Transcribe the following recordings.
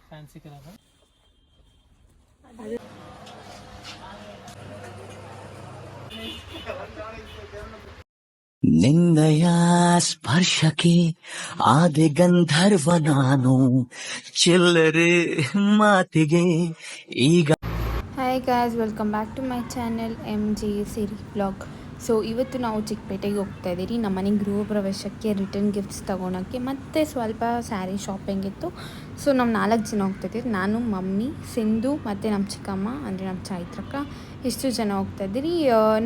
Fancy colour ನಿನ್ನಯ ಸ್ಪರ್ಶಕ್ಕೆ ಆದೆ ಗಂಧರ್ವ ನಾನು ಚಿಲ್ಲರೆ ಮಾತಿಗೆ ಈಗ. Hi guys, welcome back to my channel MG Siri blog. So ಇವತ್ತು ನಾವು ಚಿಕ್ಕಪೇಟೆಗೆ ಹೋಗ್ತಾ ಇದ್ದೀರಿ. ನಮ್ಮ ಮನೆಗೆ ಗೃಹ ಪ್ರವೇಶಕ್ಕೆ ರಿಟರ್ನ್ ಗಿಫ್ಟ್ಸ್ ತೊಗೊಳಕ್ಕೆ ಮತ್ತು ಸ್ವಲ್ಪ ಸ್ಯಾರಿ ಶಾಪಿಂಗ್ ಇತ್ತು. ಸೊ ನಾವು 4 ಜನ ಹೋಗ್ತಾಯಿದ್ದೀರಿ. ನಾನು, ಮಮ್ಮಿ, ಸಿಂಧು ಮತ್ತು ನಮ್ಮ ಚಿಕ್ಕಮ್ಮ ಅಂದರೆ ನಮ್ಮ ಚೈತ್ರಕ್ಕ, ಇಷ್ಟು ಜನ ಹೋಗ್ತಾಯಿದ್ದೀರಿ.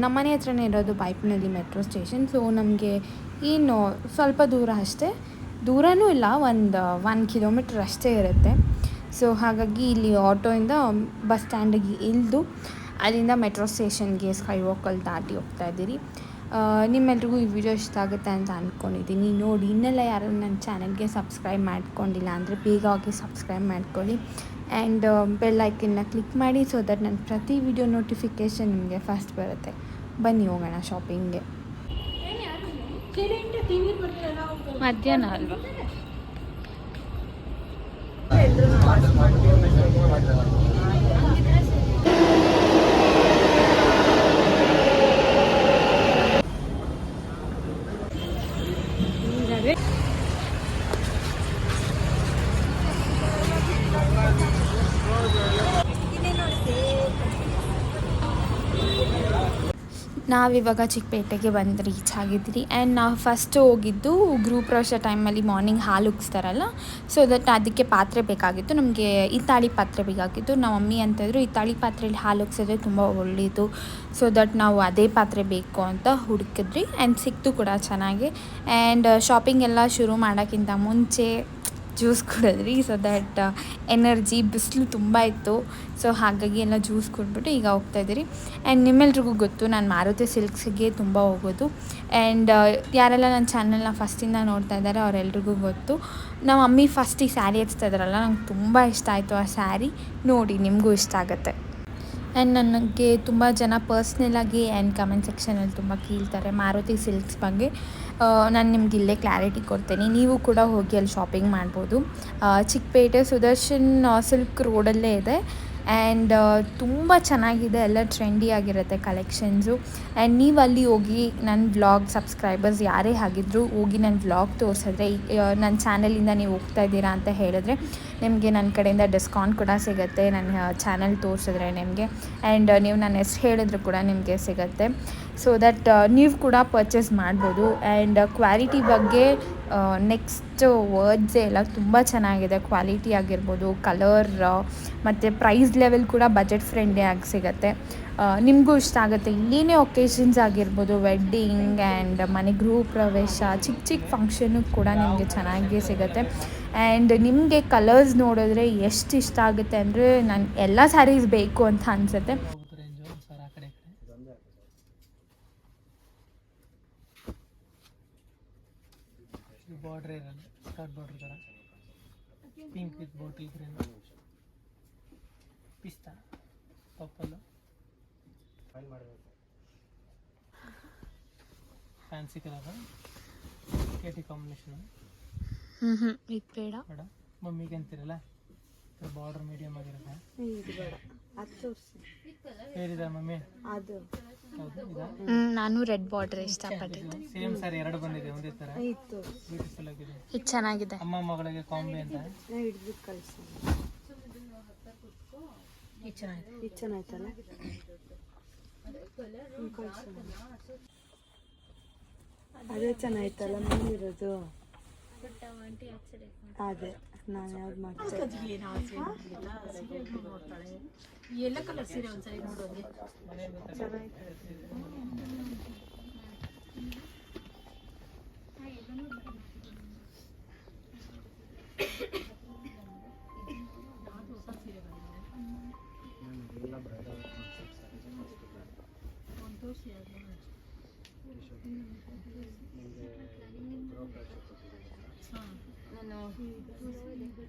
ನಮ್ಮ ಮನೆ ಹತ್ರನೇ ಇರೋದು ಬೈಪ್ನಲ್ಲಿ ಮೆಟ್ರೋ ಸ್ಟೇಷನ್. ಸೊ ನಮಗೆ ಏನು ಸ್ವಲ್ಪ ದೂರ ಅಷ್ಟೇ, ದೂರನೂ ಇಲ್ಲ, 1 ಕಿಲೋಮೀಟ್ರ್ ಅಷ್ಟೇ ಇರುತ್ತೆ. ಸೊ ಹಾಗಾಗಿ ಇಲ್ಲಿ ಆಟೋಯಿಂದ ಬಸ್ ಸ್ಟ್ಯಾಂಡಿಗೆ ಇಳಿದು ಅಲ್ಲಿಂದ ಮೆಟ್ರೋ ಸ್ಟೇಷನ್ಗೆ ಸ್ಕೈ ವಾಕಲ್ಲಿ ದಾಟಿ ಹೋಗ್ತಾಯಿದ್ದೀರಿ. ನಿಮ್ಮೆಲ್ರಿಗೂ ಈ ವಿಡಿಯೋ ಇಷ್ಟ ಆಗುತ್ತೆ ಅಂತ ಅಂದ್ಕೊಂಡಿದ್ದೀನಿ. ನೋಡಿ, ಇನ್ನೆಲ್ಲ ಯಾರು ನನ್ನ ಚಾನಲ್ಗೆ ಸಬ್ಸ್ಕ್ರೈಬ್ ಮಾಡ್ಕೊಂಡಿಲ್ಲ ಅಂದರೆ ಬೇಗ ಹೋಗಿ ಸಬ್ಸ್ಕ್ರೈಬ್ ಮಾಡ್ಕೊಳ್ಳಿ ಆ್ಯಂಡ್ ಬೆಲ್ ಐಕನ್ನ ಕ್ಲಿಕ್ ಮಾಡಿ, ಸೊ ದಟ್ ನನ್ನ ಪ್ರತಿ ವಿಡಿಯೋ ನೋಟಿಫಿಕೇಷನ್ ನಿಮಗೆ ಫಸ್ಟ್ ಬರುತ್ತೆ. ಬನ್ನಿ ಹೋಗೋಣ ಶಾಪಿಂಗ್ಗೆ. ಮಧ್ಯಾಹ್ನ ಅಲ್ವಾ? ನಾವಿವಾಗ ಚಿಕ್ಕಪೇಟೆಗೆ ಬಂದು ರೀಚ್ ಆಗಿದ್ರಿ ಆ್ಯಂಡ್ ನಾವು ಫಸ್ಟ್ ಹೋಗಿದ್ದು ಗೃಹ ಪ್ರವೇಶ ಟೈಮಲ್ಲಿ ಮಾರ್ನಿಂಗ್ ಹಾಲು ಉಗಿಸ್ತಾರಲ್ಲ, ಸೊ ದಟ್ ಅದಕ್ಕೆ ಪಾತ್ರೆ ಬೇಕಾಗಿತ್ತು. ನಮಗೆ ಹಿತ್ತಾಳಿ ಪಾತ್ರೆ ಬೇಕಾಗಿತ್ತು. ನಮ್ಮ ಮಮ್ಮಿ ಅಂತಿದ್ರು ಹಿತ್ತಾಳಿ ಪಾತ್ರೆಯಲ್ಲಿ ಹಾಲು ಉಗಿಸಿದ್ರೆ ತುಂಬ ಒಳ್ಳೆಯದು, ಸೊ ದಟ್ ನಾವು ಅದೇ ಪಾತ್ರೆ ಬೇಕು ಅಂತ ಹುಡುಕಿದ್ರಿ ಆ್ಯಂಡ್ ಸಿಕ್ತು ಕೂಡ ಚೆನ್ನಾಗಿ. ಆ್ಯಂಡ್ ಶಾಪಿಂಗ್ ಎಲ್ಲ ಶುರು ಮಾಡೋಕ್ಕಿಂತ ಮುಂಚೆ ಜ್ಯೂಸ್ ಕುಡಿದ್ರಿ, ಸೊ ದಟ್ ಎನರ್ಜಿ. ಬಿಸಿಲು ತುಂಬ ಇತ್ತು, ಸೊ ಹಾಗಾಗಿ ಎಲ್ಲ ಜ್ಯೂಸ್ ಕುಡಿದ್ಬಿಟ್ಟು ಈಗ ಹೋಗ್ತಾಯಿದ್ದೀರಿ. ಆ್ಯಂಡ್ ನಿಮ್ಮೆಲ್ರಿಗೂ ಗೊತ್ತು ನಾನು ಮಾರುತಿ ಸಿಲ್ಕ್ಸ್ಗೆ ತುಂಬ ಹೋಗೋದು. ಆ್ಯಂಡ್ ಯಾರೆಲ್ಲ ನನ್ನ ಚಾನಲ್ನ ಫಸ್ಟಿಂದ ನೋಡ್ತಾ ಇದ್ದಾರೆ ಅವರೆಲ್ರಿಗೂ ಗೊತ್ತು. ನಮ್ಮ ಮಮ್ಮಿ ಫಸ್ಟ್ ಈ ಸ್ಯಾರಿ ಹಚ್ತಾ ಇದ್ದಾರಲ್ಲ, ನಂಗೆ ತುಂಬ ಇಷ್ಟ ಆಯಿತು ಆ ಸ್ಯಾರಿ. ನೋಡಿ, ನಿಮಗೂ ಇಷ್ಟ ಆಗುತ್ತೆ. ಆ್ಯಂಡ್ ನನಗೆ ತುಂಬ ಜನ ಪರ್ಸ್ನಲಾಗಿ ಆ್ಯಂಡ್ ಕಮೆಂಟ್ ಸೆಕ್ಷನಲ್ಲಿ ತುಂಬ ಕೇಳ್ತಾರೆ ಮಾರುತಿ ಸಿಲ್ಕ್ಸ್ ಬಗ್ಗೆ. ನಾನು ನಿಮ್ಗೆ ಇಲ್ಲೇ ಕ್ಲಾರಿಟಿ ಕೊಡ್ತೀನಿ. ನೀವು ಕೂಡ ಹೋಗಿ ಅಲ್ಲಿ ಶಾಪಿಂಗ್ ಮಾಡ್ಬೋದು. ಚಿಕ್ಕಪೇಟೆ ಸುದರ್ಶನ್ ಸಿಲ್ಕ್ ರೋಡಲ್ಲೇ ಇದೆ ಆ್ಯಂಡ್ ತುಂಬ ಚೆನ್ನಾಗಿದೆ, ಎಲ್ಲ ಟ್ರೆಂಡಿ ಆಗಿರುತ್ತೆ ಕಲೆಕ್ಷನ್ಸು. ಆ್ಯಂಡ್ ನೀವು ಅಲ್ಲಿ ಹೋಗಿ ನನ್ನ ವ್ಲಾಗ್ ಸಬ್ಸ್ಕ್ರೈಬರ್ಸ್ ಯಾರೇ ಆಗಿದ್ದರೂ ಹೋಗಿ ನನ್ನ ವ್ಲಾಗ್ ತೋರಿಸಿದ್ರೆ, ನನ್ನ ಚಾನಲಿಂದ ನೀವು ಹೋಗ್ತಾ ಇದ್ದೀರಾ ಅಂತ ಹೇಳಿದ್ರೆ ನಿಮಗೆ ನನ್ನ ಕಡೆಯಿಂದ ಡಿಸ್ಕೌಂಟ್ ಕೂಡ ಸಿಗುತ್ತೆ. ನನ್ನ ಚಾನಲ್ ತೋರಿಸಿದ್ರೆ ನಿಮಗೆ ಆ್ಯಂಡ್ ನೀವು ನನ್ನ ಹೆಸ್ರು ಹೇಳಿದ್ರು ಕೂಡ ನಿಮಗೆ ಸಿಗುತ್ತೆ. ಸೊ ದಟ್ ನೀವು ಕೂಡ ಪರ್ಚೇಸ್ ಮಾಡ್ಬೋದು. ಆ್ಯಂಡ್ ಕ್ವಾಲಿಟಿ ಬಗ್ಗೆ ನೆಕ್ಸ್ಟ್ ವರ್ಡ್ಸೇ ಇಲ್ಲ, ತುಂಬ ಚೆನ್ನಾಗಿದೆ. ಕ್ವಾಲಿಟಿ ಆಗಿರ್ಬೋದು, ಕಲರ್ ಮತ್ತು ಪ್ರೈಸ್ ಲೆವೆಲ್ ಕೂಡ ಬಜೆಟ್ ಫ್ರೆಂಡ್ಲಿ ಆಗಿ ಸಿಗುತ್ತೆ. ನಿಮಗೂ ಇಷ್ಟ ಆಗುತ್ತೆ. ಏನೇ ಒಕೇಶನ್ಸ್ ಆಗಿರ್ಬೋದು, ವೆಡ್ಡಿಂಗ್ ಆ್ಯಂಡ್ ಮನೆ ಗೃಹ ಪ್ರವೇಶ, ಚಿಕ್ಕ ಚಿಕ್ಕ ಫಂಕ್ಷನ್ನು ಕೂಡ ನಿಮಗೆ ಚೆನ್ನಾಗಿ ಸಿಗುತ್ತೆ. ಆ್ಯಂಡ್ ನಿಮಗೆ ಕಲರ್ಸ್ ನೋಡಿದ್ರೆ ಎಷ್ಟು ಇಷ್ಟ ಆಗುತ್ತೆ ಅಂದರೆ ನಾನು ಎಲ್ಲ ಸ್ಯಾರೀಸ್ ಬೇಕು ಅಂತ ಅನಿಸುತ್ತೆ. ಬಾರ್ಡ್ರ್ ಇರಲ್ಲ, ಸ್ಕರ್ಟ್ ಬಾರ್ಡ್ರ್ ಥರ ಪಿಂಕ್ ವಿತ್ ಬಾಟಲ್ ಗ್ರೀನ್, ಪಿಸ್ತಾ ಪರ್ಪಲ್, ಫ್ಯಾನ್ಸಿ ಕಲರ್, ಕೇಟಿ ಕಾಂಬಿನೇಷನ್. ಇದು ಬೇಡ ಬೇಡ, ಮಮ್ಮಿಗೆ ಅಂತಿರಲ್ಲ ಬಾರ್ಡರ್ ಮೀಡಿಯಮ್ ಆಗಿರುತ್ತೆ. ಹೇರಿದ ಮಮ್ಮಿ ಅದು ನಾನು ರೆಡ್ ಬಾರ್ಡರ್ ಇಷ್ಟಪಟ್ಟಿದ್ದೆ. ಸೇಮ್ ಸಾರಿ 2 ಬಂದಿದೆ, ಒಂದೇ ಥರ ಬ್ಯೂಟಿಫುಲ್ ಆಗಿದೆ. ಇದು ಚೆನ್ನಾಗಿದೆ. ಅಮ್ಮ ಮಗಳಿಗೆ ಕಾಂಬಿ ಅಂತ ಚೆನ್ನಾಯ್ತಲ್ಲ. ಅದೇ ಚೆನ್ನಾಯ್ತಲ್ಲ ಮೇಲಿರೋದು. ಅದೇ ನಾನು ಯಾವ್ದು ಮಾಡ್ತೀನಿ ಎಲ್ಲ ಕಲರ್ ಸೀರೆ ಒಂದ್ಸರಿ ನೋಡೋದು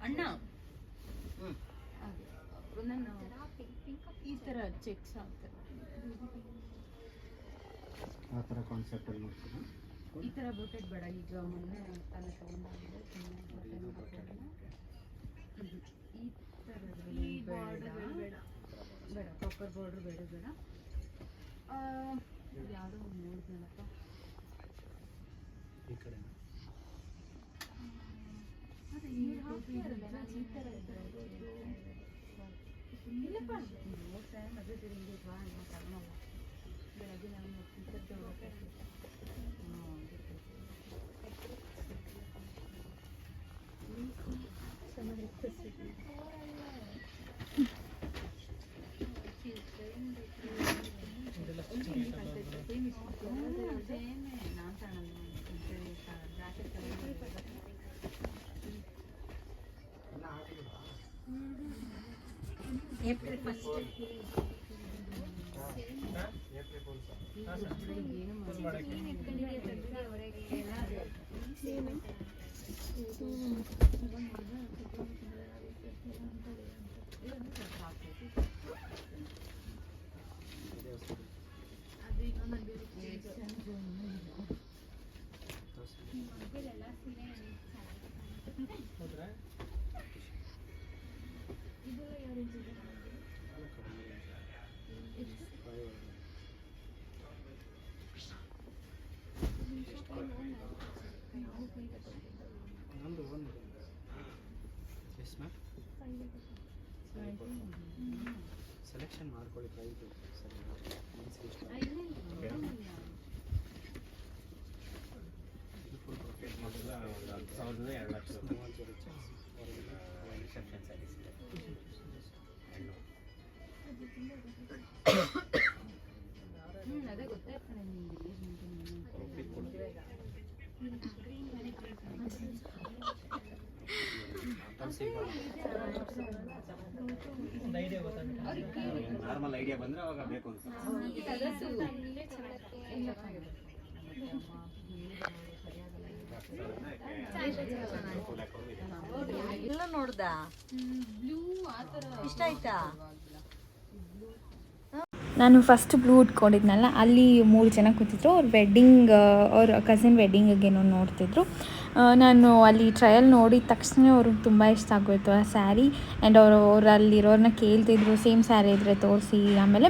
ಅಣ್ಣ ಈ ಥರ ಚೆಕ್ಸ್ ಆಗ್ತದೆ, ಆ ಥರ ಕಾನ್ಸೆಪ್ಟಲ್ಲಿ ಮಾಡ್ತೀನಿ. ಈ ಥರ ಬೊಟೆಡ್ ಬೇಡ. ಈಗ ಮೊನ್ನೆ ತಲೆ ತಗೊಂಡಾಗಿದೆ ಈ ಥರದ್ರಲ್ಲಿ ಬೇಡ ಕಾಪರ್ ಬಾರ್ಡ್ರ್ ಬೇಡ. ಯಾವುದೋ ಒಂದು ನೋಡಿದ್ನಲ್ಲಪ್ಪ, ಈ ಕಡೆ ಅದೇ ಈ ಥರ ಇಲ್ಲಪ್ಪ ನೋಡ್ತಾ ಮದುವೆ ತಿರುಗಿ ಬಾ ಅನ್ನೋ ತಗೊಳಲ್ಲ. ಬೆಳಗ್ಗೆ ನಾನು ಇಂಥದ್ದೇ ಹೋಗ್ಬೇಕು. ನಾನು ತಗೊಳ್ಳಲ್ಲ, ಜಾಕೆಟ್ ಏಪ್ರಿಲ್ 1 ನಂದು ಒಂದು ಎಸ್ ಮ್ಯಾಮ್ ಸೆಲೆಕ್ಷನ್ ಮಾಡ್ಕೊಳ್ಳಿ ಪ್ರೈಸು ಸರಿ ಫುಲ್ ಪ್ರೊಫೆಟ್ ಮಾಡಿದ್ರೆ 1,200,000 ರಿಸೆಪ್ಷನ್ ಸ್ಯಾರೀಸ್ ಇದೆ. ಅದೇ ಗೊತ್ತಾಯ್ತು ನಿಮಗೆ. ನಾರ್ಮಲ್ ಐಡಿಯಾ ಬಂದರೆ ಅವಾಗ ಬೇಕು ಎಲ್ಲ ನೋಡ್ದ ಇಷ್ಟ ಆಯ್ತಾ? ನಾನು ಫಸ್ಟ್ ಬ್ಲೂ ಉಟ್ಕೊಂಡಿದ್ನಲ್ಲ, ಅಲ್ಲಿ 3 ಜನ ಕೂತಿದ್ರು. ಅವ್ರ ವೆಡ್ಡಿಂಗ್, ಅವ್ರ ಕಸಿನ್ ವೆಡ್ಡಿಂಗಿಗೇನೋ ನೋಡ್ತಿದ್ರು. ನಾನು ಅಲ್ಲಿ ಟ್ರಯಲ್ ನೋಡಿದ ತಕ್ಷಣ ಅವ್ರಿಗೆ ತುಂಬ ಇಷ್ಟ ಆಗೋಯ್ತು ಆ ಸ್ಯಾರಿ. ಆ್ಯಂಡ್ ಅವರು ಅಲ್ಲಿರೋರನ್ನ ಕೇಳ್ತಿದ್ರು ಸೇಮ್ ಸ್ಯಾರಿ ಇದ್ದರೆ ತೋರಿಸಿ. ಆಮೇಲೆ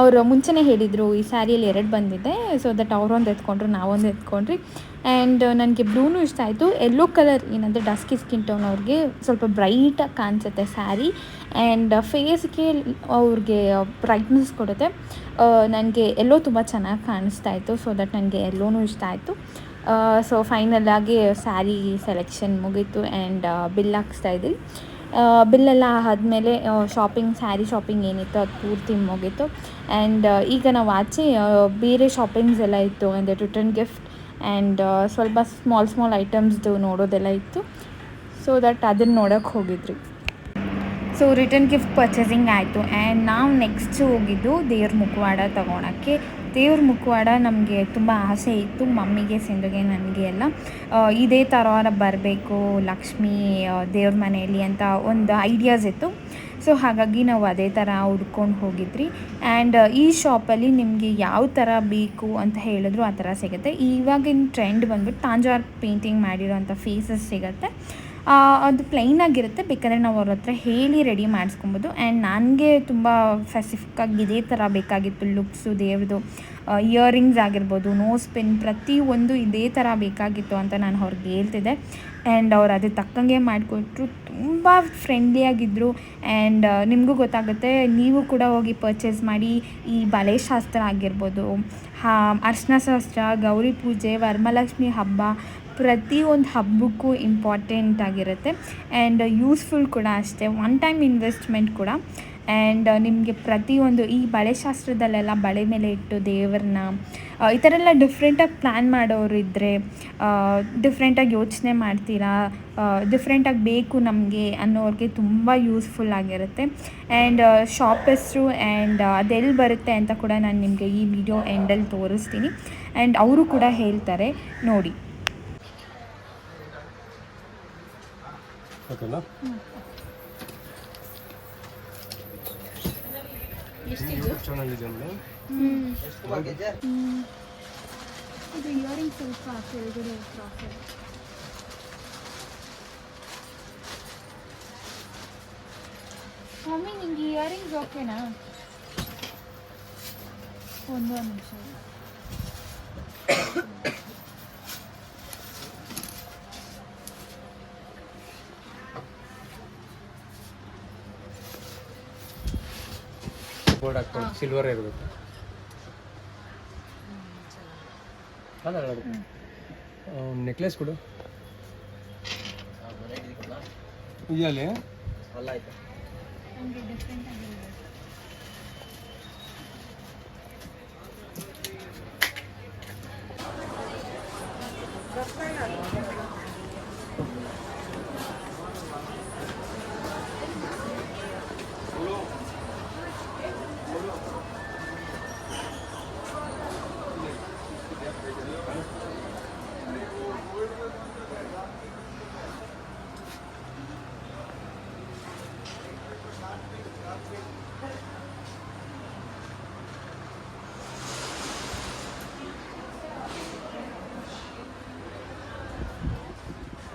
ಅವರು ಮುಂಚೆನೇ ಹೇಳಿದರು ಈ ಸ್ಯಾರಿಯಲ್ಲಿ 2 ಬಂದಿದೆ, ಸೊ ದಟ್ ಅವರೊಂದು ಎತ್ಕೊಂಡ್ರು, ನಾವೊಂದು ಎತ್ಕೊಂಡ್ರಿ. ಆ್ಯಂಡ್ ನನಗೆ ಬ್ಲೂನೂ ಇಷ್ಟ ಆಯಿತು. ಯೆಲ್ಲೋ ಕಲರ್ ಏನಂದರೆ ಡಸ್ಕಿ ಸ್ಕಿನ್ ಟೋನ್ ಅವ್ರಿಗೆ ಸ್ವಲ್ಪ ಬ್ರೈಟಾಗಿ ಕಾಣಿಸುತ್ತೆ ಸ್ಯಾರಿ. ಆ್ಯಂಡ್ ಫೇಸ್ಗೆ ಅವ್ರಿಗೆ ಬ್ರೈಟ್ನೆಸ್ ಕೊಡುತ್ತೆ. ನನಗೆ ಎಲ್ಲೋ ತುಂಬ ಚೆನ್ನಾಗಿ ಕಾಣಿಸ್ತಾ ಇತ್ತು, ಸೊ ದಟ್ ನನಗೆ ಎಲ್ಲೋನೂ ಇಷ್ಟ ಆಯಿತು. ಸೊ ಫೈನಲಾಗಿ ಸ್ಯಾರಿ ಸೆಲೆಕ್ಷನ್ ಮುಗೀತು. ಆ್ಯಂಡ್ ಬಿಲ್ ಹಾಕ್ಸ್ತಾಯಿದ್ವಿ. ಬಿಲ್ಲೆಲ್ಲ ಆದಮೇಲೆ ಸ್ಯಾರಿ ಶಾಪಿಂಗ್ ಏನಿತ್ತು ಅದು ಪೂರ್ತಿ ಮುಗೀತು. ಆ್ಯಂಡ್ ಈಗ ನಾವು ಆಚೆ ಬೇರೆ ಶಾಪಿಂಗ್ಸ್ ಎಲ್ಲ ಇತ್ತು, ಅಂದರೆ ರಿಟರ್ನ್ ಗಿಫ್ಟ್ ಆ್ಯಂಡ್ ಸ್ವಲ್ಪ ಸ್ಮಾಲ್ ಐಟಮ್ಸ್ದು ನೋಡೋದೆಲ್ಲ ಇತ್ತು. ಸೊ ದಟ್ ಅದನ್ನು ನೋಡೋಕ್ಕೆ ಹೋಗಿದ್ರಿ. ಸೊ ರಿಟರ್ನ್ ಗಿಫ್ಟ್ ಪರ್ಚೇಸಿಂಗ್ ಆಯಿತು. ಆ್ಯಂಡ್ ನಾವು ನೆಕ್ಸ್ಟ್ ಹೋಗಿದ್ದು ದೇವ್ರ ಮುಖವಾಡ ತೊಗೊಳಕ್ಕೆ. ದೇವ್ರ ಮುಖವಾಡ ನಮಗೆ ತುಂಬ ಆಸೆ ಇತ್ತು, ಮಮ್ಮಿಗೆ, ಸಿಂಧುಗೆ, ನನಗೆ ಎಲ್ಲ ಇದೇ ಥರ ಬರಬೇಕು ಲಕ್ಷ್ಮೀ ದೇವ್ರ ಮನೆಯಲ್ಲಿ ಅಂತ ಒಂದು ಐಡಿಯಾಸ್ ಇತ್ತು. ಸೊ ಹಾಗಾಗಿ ನಾವು ಅದೇ ಥರ ಹುಡ್ಕೊಂಡು ಹೋಗಿದ್ರಿ. ಆ್ಯಂಡ್ ಈ ಶಾಪಲ್ಲಿ ನಿಮಗೆ ಯಾವ ಥರ ಬೇಕು ಅಂತ ಹೇಳಿದ್ರು ಆ ಥರ ಸಿಗುತ್ತೆ. ಇವಾಗಿನ ಟ್ರೆಂಡ್ ಬಂದ್ಬಿಟ್ಟು ತಾಂಜಾರ್ ಪೇಂಟಿಂಗ್ ಮಾಡಿರೋಂಥ ಫೇಸಸ್ ಸಿಗುತ್ತೆ. ಅದು ಪ್ಲೈನಾಗಿರುತ್ತೆ, ಬೇಕಾದರೆ ನಾವು ಅವ್ರ ಹತ್ರ ಹೇಳಿ ರೆಡಿ ಮಾಡಿಸ್ಕೊಬೋದು. ಆ್ಯಂಡ್ ನನಗೆ ತುಂಬ ಸ್ಪೆಸಿಫಿಕ್ಕಾಗಿ ಇದೇ ಥರ ಬೇಕಾಗಿತ್ತು ಲುಕ್ಸು, ದೇವ್ರದ್ದು ಇಯರಿಂಗ್ಸ್ ಆಗಿರ್ಬೋದು, ನೋಸ್ ಪಿನ್, ಪ್ರತಿಯೊಂದು ಇದೇ ಥರ ಬೇಕಾಗಿತ್ತು ಅಂತ ನಾನು ಅವ್ರಿಗೆ ಹೇಳ್ತಿದ್ದೆ. ಆ್ಯಂಡ್ ಅವ್ರು ಅದಕ್ಕೆ ತಕ್ಕಂಗೆ ಮಾಡಿಕೊಟ್ರು. ತುಂಬ ಫ್ರೆಂಡ್ಲಿಯಾಗಿದ್ದರು. ಆ್ಯಂಡ್ ನಿಮಗೂ ಗೊತ್ತಾಗುತ್ತೆ, ನೀವು ಕೂಡ ಹೋಗಿ ಪರ್ಚೇಸ್ ಮಾಡಿ. ಈ ಬಳೆ ಶಾಸ್ತ್ರ ಆಗಿರ್ಬೋದು, ಅರ್ಶಿನ ಶಾಸ್ತ್ರ, ಗೌರಿ ಪೂಜೆ, ವರಮಹಾಲಕ್ಷ್ಮಿ ಹಬ್ಬ, ಪ್ರತಿಯೊಂದು ಹಬ್ಬಕ್ಕೂ ಇಂಪಾರ್ಟೆಂಟ್ ಆಗಿರುತ್ತೆ. ಆ್ಯಂಡ್ ಯೂಸ್ಫುಲ್ ಕೂಡ ಅಷ್ಟೇ, ಒನ್ ಟೈಮ್ ಇನ್ವೆಸ್ಟ್ಮೆಂಟ್ ಕೂಡ. ಆ್ಯಂಡ್ ನಿಮಗೆ ಪ್ರತಿಯೊಂದು ಈ ಬಳೆ ಶಾಸ್ತ್ರದಲ್ಲೆಲ್ಲ ಬಳೆ ಮೇಲೆ ಇಟ್ಟು ದೇವ್ರನ್ನ ಈ ಥರ ಎಲ್ಲ ಡಿಫ್ರೆಂಟಾಗಿ ಪ್ಲ್ಯಾನ್ ಮಾಡೋರು ಇದ್ದರೆ, ಡಿಫ್ರೆಂಟಾಗಿ ಯೋಚನೆ ಮಾಡ್ತೀರಾ, ಡಿಫ್ರೆಂಟಾಗಿ ಬೇಕು ನಮಗೆ ಅನ್ನೋರಿಗೆ ತುಂಬ ಯೂಸ್ಫುಲ್ ಆಗಿರುತ್ತೆ. ಆ್ಯಂಡ್ ಶಾಪ್ ಹೆಸರು ಆ್ಯಂಡ್ ಅದೆಲ್ಲಿ ಬರುತ್ತೆ ಅಂತ ಕೂಡ ನಾನು ನಿಮಗೆ ಈ ವಿಡಿಯೋ ಎಂಡಲ್ಲಿ ತೋರಿಸ್ತೀನಿ. ಆ್ಯಂಡ್ ಅವರು ಕೂಡ ಹೇಳ್ತಾರೆ ನೋಡಿ. ಚಾನಲ್ ಇದೆ ಮೇಡಮ್. ಇದು ಇಯರಿಂಗ್ ಸ್ವಲ್ಪ ಕೆಳಗಡೆ ಕ್ರಾಸ್ ಇದೆ. ಮಮ್ಮಿ ನಿಂಗೆ ಇಯರಿಂಗ್ಸ್ ಓಕೆನಾ? ಒಂದು ನಿಮಿಷ. ಬೋರ್ಡ್ ಹಾಕ್ಕೊಂಡು ಸಿಲ್ವರ್ ಇರಬೇಕು. ಅಲ್ಲ ನೆಕ್ಲೆಸ್ ಕೊಡು ಇದೆಯಲ್ಲಿ ನನಗೆ ಡಿಫ್ರೆಂಟ್ ಆಗಿರುತ್ತೆ.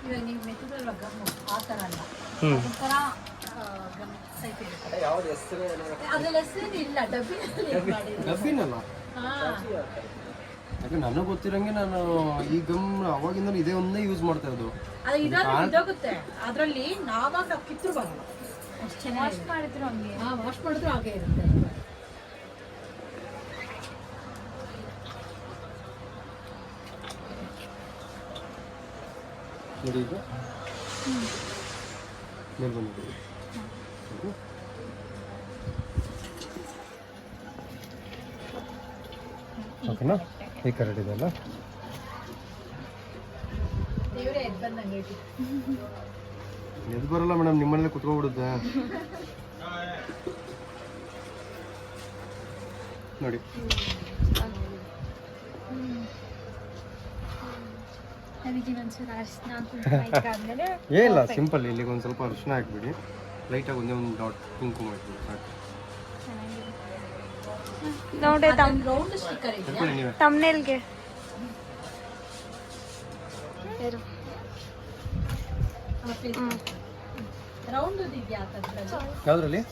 ಇವಾಗ ನೀವು ಮೆತ್ತದಲ್ವ ಗಮ್ಮು ಆ ಥರ ಅಲ್ಲ, ಒಂಥರ ಗಮ್ ಸೈಟ್ ಇರುತ್ತೆ. ಅದ್ರಲ್ಲಿ ಹೆಸರು ಇಲ್ಲ, ಡಬ್ಬಿನಲ್ಲಿ ಮಾಡಿದ್ರು. ಡಬ್ಬಿನಲ್ಲ, ಯಾಕೆ ನನಗೆ ಗೊತ್ತಿರಂಗೆ ನಾನು ಈ ಗಮ್ ಅವಾಗಿಂದ ಇದೇ ಒಂದೇ ಯೂಸ್ ಮಾಡ್ತಾ ಇರೋದು. ಅದು ಇದಾಗುತ್ತೆ, ಅದರಲ್ಲಿ ನಾವಾಗ ನಾವು ಕಿತ್ತರು ಬರಲ್ಲ, ಅಷ್ಟು ಚೆನ್ನಾಗಿ ಮಾಡಿದ್ರು ಹಂಗೆ. ವಾಶ್ ಮಾಡಿದ್ರು ಹಾಗೆ ಇರುತ್ತೆ. ನೋಡಿ ಈಗ ಮೇಲೆ ಬಂದಿದ್ದೀವಿ. ಓಕೆನಾ? ಈ ಕರೆಕ್ಟ್ ಇದೆ ಅಲ್ಲ? ದೇವರೇ ಎದ್ದು ಬಂದಂಗೆ ಐತಿ. ಎದ್ದು ಬರಲ್ಲ ಮೇಡಮ್, ನಿಮ್ಮಲ್ಲೇ ಕುತ್ಕೊಂಡ್ಬಿಡುತ್ತೆ ನೋಡಿ. ಅದಕ್ಕೆ ಒಂದ್ಸಲ ಅರಿಶಿನ ಕುಂಕುಮ ಏನಿಲ್ಲ, ಸಿಂಪಲ್. ಇಲ್ಲಿಗೆ ಒಂದು ಸ್ವಲ್ಪ ಅರಿಶಿನ ಹಾಕ್ಬಿಡಿ, ಲೈಟಾಗಿ ಒಂದೇ ಒಂದು ಡಾಟ್ ಕುಂಕುಮ ಹಾಕ್ಬಿಡಿ ಸಾಕು. ನೋಡಿ ರೌಂಡ್ ಸ್ಟಿಕ್ಕರ್ ಇದೆಯಾ? ಹಾಕೊಳ್ಳಿ ನೀವೇ. ತಮ್ನೇಲ್ಗೆ ರೌಂಡ್ ಇದೆಯಾ? ಯಾವುದ್ರಲ್ಲಿ?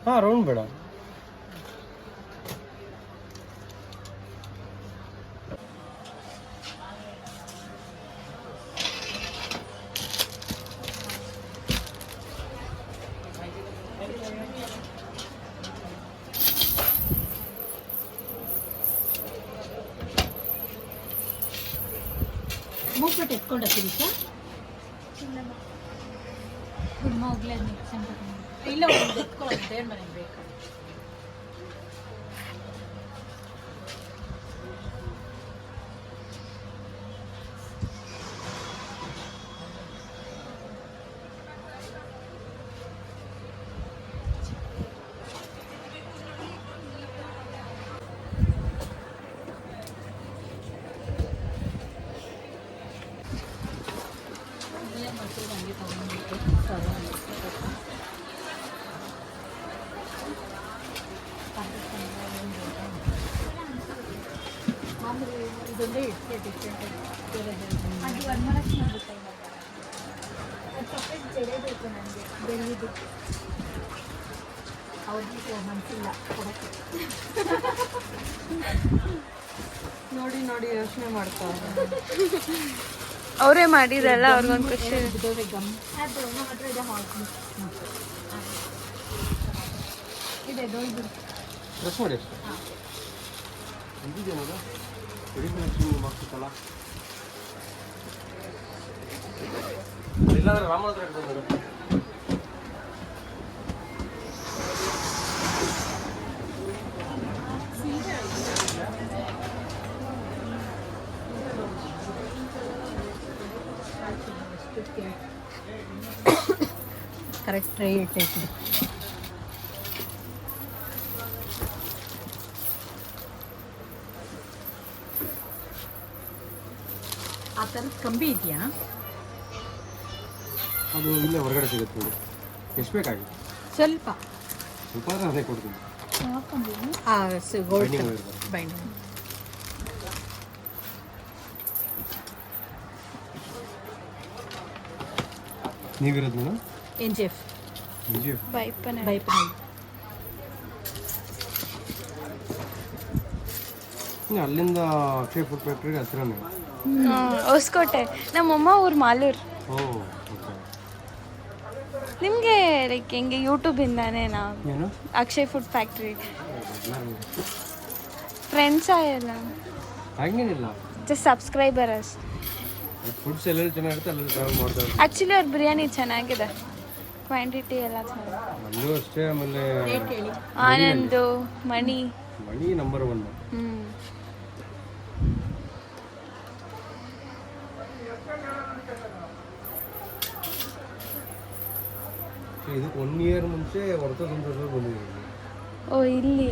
ಹಾಂ, ರೌಂಡ್ ಬೇಡ. ಮೂಗ್ಬಿಟ್ಟು ಎತ್ಕೊಂಡ ತಿರುಚ ತುಂಬ ಹೋಗ್ಲೇ ಇಲ್ಲ, ಒಂದು ಎತ್ಕೊಳ್ಳೋದು ದೇವ್ರ ಮನೆಗೆ ಬೇಕು. ಇದೊಂದೇ ಇಡ್ತೀಯ ಡಿಫ್ರೆಂಟ್ ಅದು ವರಮಹಾಲಕ್ಷ್ಮಿ ಆಗುತ್ತೆ. ಅದು ಸಪ್ರೇಟ್ ಜಡೆ ಬೇಕು ನನಗೆ, ಬೆಳ್ಳಿದು. ಅವ್ರಿಗೆ ಮನಸ್ಸಿಲ್ಲ ಕೊಡೋಕ್ಕೆ. ನೋಡಿ ನೋಡಿ ಯೋಚನೆ ಮಾಡ್ತಾರೆ. ಅವರೇ ಮಾಡಿರಲ್ಲ, ಅವ್ರಿಗೊಂದು ಖುಷಿ. ದೇವ್ರಿಗೆ ಗಮ್ ಅದು ನಮ್ಮ ಹತ್ರ ಇದೆ ಹಾಕಿ ಇದೆ ದೊಡ್ಡದು. ಪ್ರೆಸ್ ಮಾಡಿ ಅಷ್ಟೇ. ಇದೇನದ ಮಾಡ್ತಿತ್ತಲ್ಲ, ಇಲ್ಲಾಂದ್ರೆ ರಾಮನ ಹತ್ರ ಇಟ್ಕೊಂಡು ಕರೆಕ್ಟ್ ಟ್ರೈ ಇಟ್ಟೈತಿ. ಆ ಥರದ ಕಂಬಿ ಇದೆಯಾ? ಅದು ಇಲ್ಲೇ ಹೊರಗಡೆ ಸಿಗುತ್ತೆ ನೋಡಿ. ಎಷ್ಟು ಬೇಕಾಗಿ ಸ್ವಲ್ಪ ಸ್ವಲ್ಪ ಆದರೆ ಅದೇ ಕೊಡ್ತೀನಿ. ಗೋಲ್ಡ್ Binding wire ಬರುತ್ತೆ. ಬೈಂಡಿಂಗ್. ನೀವಿರೋದು ಮೇಡಮ್ NGF ಬೈಪನೆ ಬೈಪನಹಳ್ಳಿ. ಅಲ್ಲಿಂದ ಅಕ್ಷಯ್ ಫುಡ್ ಫ್ಯಾಕ್ಟ್ರಿಗೆ ಹತ್ತಿರನೇ. ಹೊಸಕೋಟೆ. ನಮ್ಮಮ್ಮ ಊರು ಮಾಲೂರು. ಓ ಓಕೆ. ನಿಮಗೆ ಲೈಕ್ ಹೆಂಗೆ ಯೂಟ್ಯೂಬಿಂದಾನೇನಾ ಏನು ಅಕ್ಷಯ್ ಫುಡ್ ಫ್ಯಾಕ್ಟ್ರಿ ಫ್ರೆಂಡ್ಸಾ ಎಲ್ಲ ಹಾಗೇನಿಲ್ಲ, ಜಸ್ಟ್ ಸಬ್ಸ್ಕ್ರೈಬರ್ಸ್? ಫುಡ್ಸ್ ಎಲ್ಲೆಲ್ಲಿ ಚೆನ್ನಾಗಿರುತ್ತೆ ಅಲ್ಲೆಲ್ಲಿ ಟ್ರಾವೆಲ್ ಮಾಡ್ತಾರೆ. ಆ್ಯಕ್ಚುಲಿ ಅವ್ರ ಬಿರಿಯಾನಿ ಚೆನ್ನಾಗಿದೆ, ಕ್ವಾಂಟಿಟಿ ಎಲ್ಲ ಚೆನ್ನಾಗಿದೆ. ಅಲ್ಲೂ ಅಷ್ಟೇ. ಆಮೇಲೆ ಆನಂದು, ಮಣಿ ನಂಬರ್ 1. ಇದಕ್ಕೆ 1 year ಮುಂಚೆ ಹೊರತು ಸಂತೋಷ ಬಂದಿದ್ದೀವಿ. ಓ ಇಲ್ಲಿ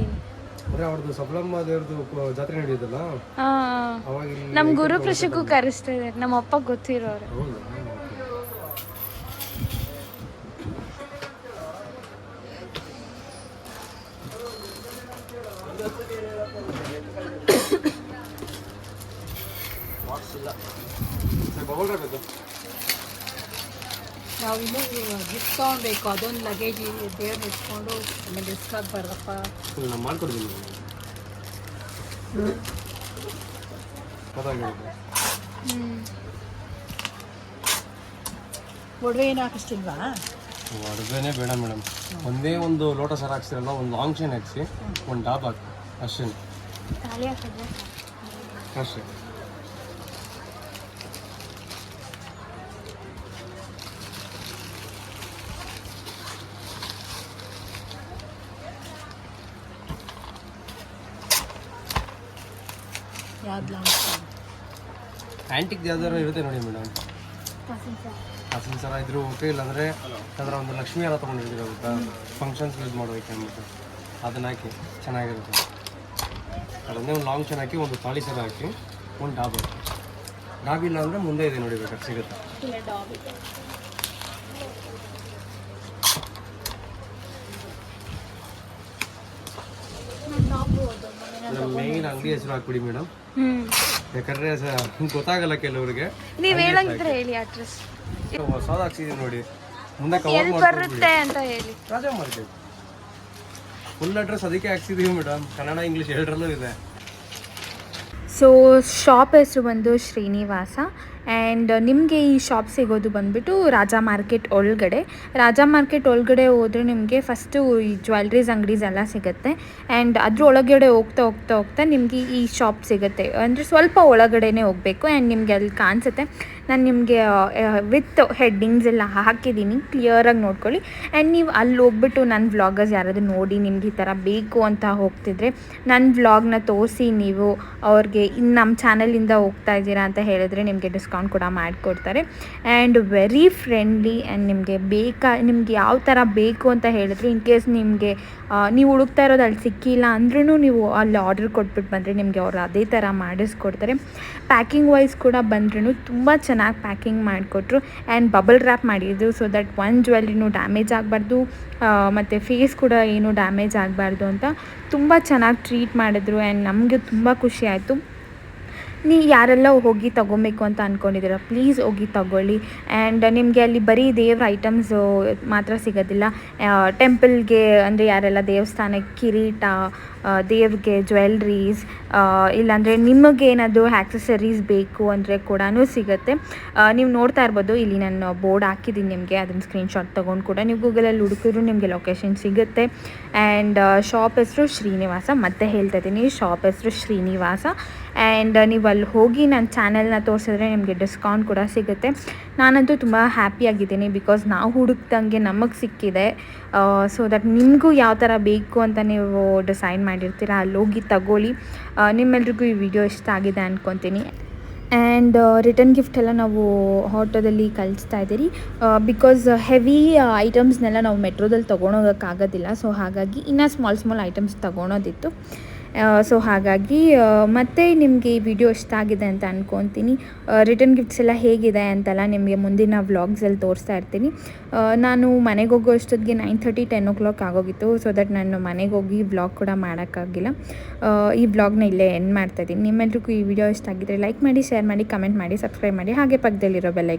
ಅಂದರೆ ಅವ್ರದ್ದು ಸಪ್ಲಮ್ಮ ದೇವ್ರದ್ದು ಜಾತ್ರೆ ನಡೆಯುತ್ತಲ್ಲ, ಅವಾಗ ಇಲ್ಲಿ ನಮ್ಮ ಗುರುಪ್ರಶಕ್ಕೂ ಕರೆಸ್ತಾ ಇದ್ದಾರೆ, ನಮ್ಮ ಅಪ್ಪ ಗೊತ್ತಿರೋರು. ಹೌದಾ? ಬಬಲ್ ರ್ಯಾಪ್ ಇದು ನಾವು ಇನ್ನೂ ಗಿಫ್ಟ್ ತೊಗೊಳ್ಬೇಕು, ಅದೊಂದು ಲಗೇಜ್ ದೇವ್ರನ್ನ ಇಟ್ಕೊಂಡು ಆಮೇಲೆ ರಿಸ್ಕ್ ಆಗಬಾರ್ದಪ್ಪ. ನಾನು ಮಾಡ್ಕೊಡ್ತೀನಿ. ಗೊತ್ತಾಗಿರುತ್ತೆ. ಒಡವೆ ಏನು ಹಾಕಿಸ್ತಿಲ್ವಾ? ಒಡವೆನೇ ಬೇಡ ಮೇಡಮ್, ಒಂದೇ ಒಂದು ಲೋಟ ಸರ ಹಾಕ್ಸಿರಲ್ಲ, ಒಂದು ಲಾಂಗ್ ಚೈನ್ ಹಾಕ್ಸಿ, ಒಂದು ಡಾಬ್ ಹಾಕಿ ಅಷ್ಟೇ ಅಷ್ಟೇ. ಯಾವ್ದು ಲಾಂಗ್? ಆ್ಯಂಟಿಕ್ ಯಾವ್ದಾರು ಇರುತ್ತೆ ನೋಡಿ ಮೇಡಮ್, ಕಾಸಿನ ಸರ ಇದ್ರು ಓಕೆ. ಇಲ್ಲಾಂದರೆ ಅದರ ಒಂದು ಲಕ್ಷ್ಮಿ ಹಾರ ತೊಗೊಂಡಿರ್ತೀರ ಗೊತ್ತಾ, ಫಂಕ್ಷನ್ಸ್ ಯೂಸ್ ಮಾಡೋದಕ್ಕೆ ಅಂದ್ಬಿಟ್ಟು ಅದನ್ನ ಹಾಕಿ ಚೆನ್ನಾಗಿರುತ್ತೆ. ಅದನ್ನೇ ಒಂದು ಲಾಂಗ್ ಚೈನ್ ಹಾಕಿ, ಒಂದು ತಾಳಿ ಸರ ಹಾಕಿ, ಒಂದು ಡಾಬ್ ಹಾಕಿ. ಡಾಬ್ ಇಲ್ಲ ಅಂದರೆ ಮುಂದೆ ಇದೆ ನೋಡಿ, ಬೇಕಾದ್ರೆ ಸಿಗುತ್ತೆ. ಮೇನ್ ಅಂಗಡಿ ಹೆಸರು ಹಾಕ್ಬಿಡಿ ಮೇಡಮ್, ಯಾಕಂದ್ರೆ ಗೊತ್ತಾಗಲ್ಲ ಕೆಲವರಿಗೆ. ನೀವು ಹೇಳಂಗಿದ್ರೆ ಹೇಳಿ ಅಡ್ರೆಸ್, ಹೊಸದು ಹಾಕ್ಸಿದೀವಿ ನೋಡಿ, ಮುಂದೆ ಎಲ್ಲಿ ಬರುತ್ತೆ ಅಂತ ಹೇಳಿ. ರಾಜಾ ಮಾರ್ಕೆಟ್ ಫುಲ್ ಅಡ್ರೆಸ್ ಅದಕ್ಕೆ ಹಾಕ್ಸಿದೀವಿ ಮೇಡಮ್, ಕನ್ನಡ ಇಂಗ್ಲೀಷ್ ಎರಡರಲ್ಲೂ ಇದೆ. ಸೊ ಶಾಪ್ ಹೆಸರು ಬಂದು ಶ್ರೀನಿವಾಸ. ಆ್ಯಂಡ್ ನಿಮಗೆ ಈ ಶಾಪ್ ಸಿಗೋದು ಬಂದುಬಿಟ್ಟು ರಾಜಾ ಮಾರ್ಕೆಟ್ ಒಳಗಡೆ. ರಾಜಾ ಮಾರ್ಕೆಟ್ ಒಳಗಡೆ ಹೋದರೆ ನಿಮಗೆ ಫಸ್ಟು ಈ ಜ್ಯುವೆಲ್ರೀಸ್ ಅಂಗಡೀಸ್ ಎಲ್ಲ ಸಿಗುತ್ತೆ. ಆ್ಯಂಡ್ ಅದ್ರ ಒಳಗಡೆ ಹೋಗ್ತಾ ನಿಮಗೆ ಈ ಶಾಪ್ ಸಿಗುತ್ತೆ. ಅಂದರೆ ಸ್ವಲ್ಪ ಒಳಗಡೆನೇ ಹೋಗಬೇಕು. ಆ್ಯಂಡ್ ನಿಮಗೆ ಅಲ್ಲಿ ಕಾಣಿಸುತ್ತೆ, ನಾನು ನಿಮಗೆ ವಿತ್ ಹೆಡ್ಡಿಂಗ್ಸ್ ಎಲ್ಲ ಹಾಕಿದ್ದೀನಿ, ಕ್ಲಿಯರಾಗಿ ನೋಡ್ಕೊಳ್ಳಿ. ಆ್ಯಂಡ್ ನೀವು ಅಲ್ಲಿ ಹೋಗ್ಬಿಟ್ಟು ನನ್ನ ವ್ಲಾಗರ್ಸ್ ಯಾರಾದರೂ ನೋಡಿ ನಿಮ್ಗೆ ಈ ಥರ ಬೇಕು ಅಂತ ಹೋಗ್ತಿದ್ರೆ ನನ್ನ ವ್ಲಾಗ್ನ ತೋರಿಸಿ ನೀವು ಅವ್ರಿಗೆ ಇನ್ನು ನಮ್ಮ ಚಾನಲಿಂದ ಹೋಗ್ತಾ ಇದ್ದೀರಾ ಅಂತ ಹೇಳಿದ್ರೆ ನಿಮಗೆ ಡಿಸ್ಕೌಂಟ್ ಕೂಡ ಮಾಡಿಕೊಡ್ತಾರೆ. And very friendly. ಆ್ಯಂಡ್ ನಿಮಗೆ ಯಾವ ಥರ ಬೇಕು ಅಂತ ಹೇಳಿದ್ರು, ಇನ್ ಕೇಸ್ ನಿಮಗೆ ನೀವು ಹುಡುಕ್ತಾ ಇರೋದು ಅಲ್ಲಿ ಸಿಕ್ಕಿಲ್ಲ ಅಂದ್ರೂ ನೀವು ಅಲ್ಲಿ ಆರ್ಡರ್ ಕೊಟ್ಬಿಟ್ಟು ಬಂದರೆ ನಿಮಗೆ ಅವರು ಅದೇ ಥರ ಮಾಡಿಸ್ಕೊಡ್ತಾರೆ. ಪ್ಯಾಕಿಂಗ್ ವೈಸ್ ಕೂಡ ಬಂದ್ರೂ ತುಂಬ ಚೆನ್ನಾಗಿ ಪ್ಯಾಕಿಂಗ್ ಮಾಡಿಕೊಟ್ರು. ಆ್ಯಂಡ್ ಬಬಲ್ ರ್ಯಾಪ್ ಮಾಡಿದ್ರು, ಸೊ ದಟ್ ಒಂದು ಜ್ಯುವೆಲ್ರಿನೂ ಡ್ಯಾಮೇಜ್ ಆಗಬಾರ್ದು, ಮತ್ತು ಫೇಸ್ ಕೂಡ ಏನೂ ಡ್ಯಾಮೇಜ್ ಆಗಬಾರ್ದು ಅಂತ ತುಂಬ ಚೆನ್ನಾಗಿ ಟ್ರೀಟ್ ಮಾಡಿದ್ರು. ಆ್ಯಂಡ್ ನಮಗೆ ತುಂಬ ಖುಷಿ ಆಯಿತು. ನೀವು ಯಾರೆಲ್ಲ ಹೋಗಿ ತೊಗೊಬೇಕು ಅಂತ ಅಂದ್ಕೊಂಡಿದ್ದೀರ, ಪ್ಲೀಸ್ ಹೋಗಿ ತೊಗೊಳ್ಳಿ. ಆ್ಯಂಡ್ ನಿಮಗೆ ಅಲ್ಲಿ ಬರೀ ದೇವ್ರ ಐಟಮ್ಸು ಮಾತ್ರ ಸಿಗೋದಿಲ್ಲ. ಟೆಂಪಲ್ಗೆ ಅಂದರೆ ಯಾರೆಲ್ಲ ದೇವಸ್ಥಾನಕ್ಕೆ ಕಿರೀಟ, ದೇವ್ರಿಗೆ ಜ್ಯುವೆಲ್ರೀಸ್, ಇಲ್ಲಾಂದರೆ ನಿಮಗೇನಾದರೂ ಆ್ಯಕ್ಸಸರೀಸ್ ಬೇಕು ಅಂದರೆ ಕೂಡ ಸಿಗುತ್ತೆ. ನೀವು ನೋಡ್ತಾ ಇರ್ಬೋದು, ಇಲ್ಲಿ ನಾನು ಬೋರ್ಡ್ ಹಾಕಿದ್ದೀನಿ ನಿಮಗೆ, ಅದನ್ನು ಸ್ಕ್ರೀನ್ಶಾಟ್ ತೊಗೊಂಡು ಕೂಡ ನೀವು ಗೂಗಲಲ್ಲಿ ಹುಡುಕಿದ್ರು ನಿಮಗೆ ಲೊಕೇಶನ್ ಸಿಗುತ್ತೆ. ಆ್ಯಂಡ್ ಶಾಪ್ ಹೆಸರು ಶ್ರೀನಿವಾಸ, ಮತ್ತೆ ಹೇಳ್ತಾ ಇದ್ದೀನಿ, ಶಾಪ್ ಹೆಸರು ಶ್ರೀನಿವಾಸ. ಆ್ಯಂಡ್ ನೀವು ಅಲ್ಲಿ ಹೋಗಿ ನನ್ನ ಚಾನೆಲ್ನ ತೋರಿಸಿದ್ರೆ ನಿಮಗೆ ಡಿಸ್ಕೌಂಟ್ ಕೂಡ ಸಿಗುತ್ತೆ. ನಾನಂತೂ ತುಂಬ ಹ್ಯಾಪಿಯಾಗಿದ್ದೀನಿ, ಬಿಕಾಸ್ ನಾವು ಹುಡುಕ್ದಂಗೆ ನಮಗೆ ಸಿಕ್ಕಿದೆ. ಸೊ ದಟ್ ನಿಮಗೂ ಯಾವ ಥರ ಬೇಕು ಅಂತ ನೀವು ಡಿಸೈಡ್ ಮಾಡಿರ್ತೀರ, ಅಲ್ಲಿ ಹೋಗಿ ತಗೊಳ್ಳಿ. ನಿಮ್ಮೆಲ್ರಿಗೂ ಈ ವಿಡಿಯೋ ಇಷ್ಟ ಆಗಿದೆ ಅಂದ್ಕೊತೀನಿ. ಆ್ಯಂಡ್ ರಿಟರ್ನ್ ಗಿಫ್ಟ್ ಎಲ್ಲ ನಾವು ಆಟೋದಲ್ಲಿ ಕಳಿಸ್ತಾ ಇದ್ದೀರಿ, ಬಿಕಾಸ್ ಹೆವಿ ಐಟಮ್ಸ್ನೆಲ್ಲ ನಾವು ಮೆಟ್ರೋದಲ್ಲಿ ತೊಗೊಳೋಗೋಕ್ಕಾಗೋದಿಲ್ಲ. ಸೊ ಹಾಗಾಗಿ ಇನ್ನೂ ಸ್ಮಾಲ್ ಐಟಮ್ಸ್ ತೊಗೊಳೋದಿತ್ತು. ಸೊ ಹಾಗಾಗಿ ಮತ್ತೆ ನಿಮಗೆ ಈ ವಿಡಿಯೋ ಇಷ್ಟ ಆಗಿದೆ ಅಂತ ಅಂದ್ಕೊತೀನಿ. ರಿಟರ್ನ್ ಗಿಫ್ಟ್ಸ್ ಎಲ್ಲ ಹೇಗಿದೆ ಅಂತೆಲ್ಲ ನಿಮಗೆ ಮುಂದಿನ ವ್ಲಾಗ್ಸಲ್ಲಿ ತೋರಿಸ್ತಾ ಇರ್ತೀನಿ. ನಾನು ಮನೆಗೆ ಹೋಗೋ ಅಷ್ಟೊತ್ತಿಗೆ 9:30 10 o'clock ಆಗೋಗಿತ್ತು. ಸೊ ದಟ್ ನಾನು ಮನೆಗೆ ಹೋಗಿ ವ್ಲಾಗ್ ಕೂಡ ಮಾಡೋಕ್ಕಾಗಿಲ್ಲ. ಈ ವ್ಲಾಗ್ನ ಇಲ್ಲೇ ಎಂಡ್ ಮಾಡ್ತಾಯಿದ್ದೀನಿ. ನಿಮ್ಮೆಲ್ರಿಗೂ ಈ ವಿಡಿಯೋ ಇಷ್ಟ ಆಗಿದ್ದರೆ ಲೈಕ್ ಮಾಡಿ, ಶೇರ್ ಮಾಡಿ, ಕಮೆಂಟ್ ಮಾಡಿ, ಸಬ್ಸ್ಕ್ರೈಬ್ ಮಾಡಿ, ಹಾಗೆ ಪಕ್ಕದಲ್ಲಿರೋ ಬೆಲ್